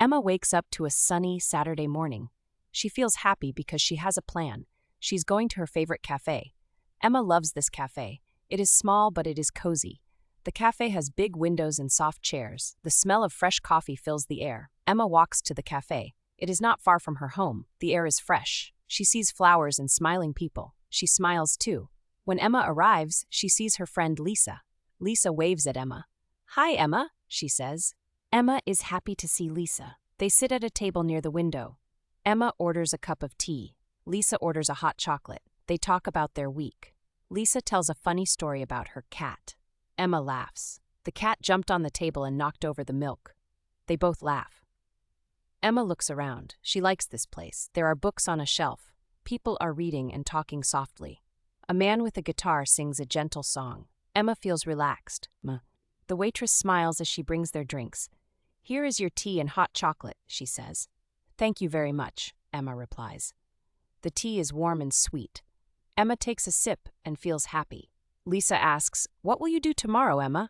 Emma wakes up to a sunny Saturday morning. She feels happy because she has a plan. She's going to her favorite cafe. Emma loves this cafe. It is small, but it is cozy. The cafe has big windows and soft chairs. The smell of fresh coffee fills the air. Emma walks to the cafe. It is not far from her home. The air is fresh. She sees flowers and smiling people. She smiles too. When Emma arrives, she sees her friend Lisa. Lisa waves at Emma. "Hi, Emma," she says. Emma is happy to see Lisa. They sit at a table near the window. Emma orders a cup of tea. Lisa orders a hot chocolate. They talk about their week. Lisa tells a funny story about her cat. Emma laughs. The cat jumped on the table and knocked over the milk. They both laugh. Emma looks around. She likes this place. There are books on a shelf. People are reading and talking softly. A man with a guitar sings a gentle song. Emma feels relaxed. The waitress smiles as she brings their drinks. "Here is your tea and hot chocolate," she says. "Thank you very much," Emma replies. The tea is warm and sweet. Emma takes a sip and feels happy. Lisa asks, "What will you do tomorrow, Emma?"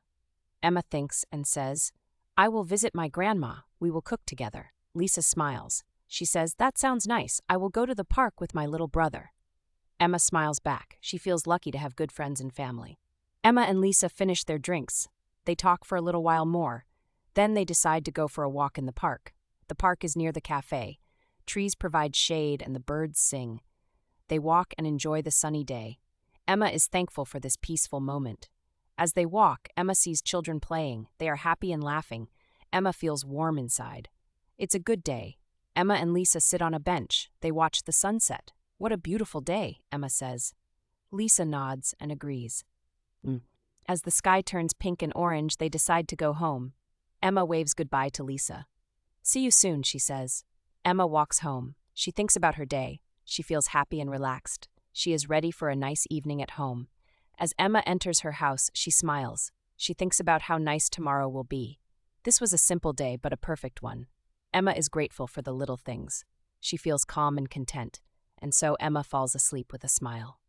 Emma thinks and says, "I will visit my grandma. We will cook together." Lisa smiles. She says, "That sounds nice. I will go to the park with my little brother." Emma smiles back. She feels lucky to have good friends and family. Emma and Lisa finish their drinks. They talk for a little while more. Then they decide to go for a walk in the park. The park is near the cafe. Trees provide shade and the birds sing. They walk and enjoy the sunny day. Emma is thankful for this peaceful moment. As they walk, Emma sees children playing. They are happy and laughing. Emma feels warm inside. It's a good day. Emma and Lisa sit on a bench. They watch the sunset. "What a beautiful day," Emma says. Lisa nods and agrees. As the sky turns pink and orange, they decide to go home. Emma waves goodbye to Lisa. "See you soon," she says. Emma walks home. She thinks about her day. She feels happy and relaxed. She is ready for a nice evening at home. As Emma enters her house, she smiles. She thinks about how nice tomorrow will be. This was a simple day, but a perfect one. Emma is grateful for the little things. She feels calm and content, and so Emma falls asleep with a smile.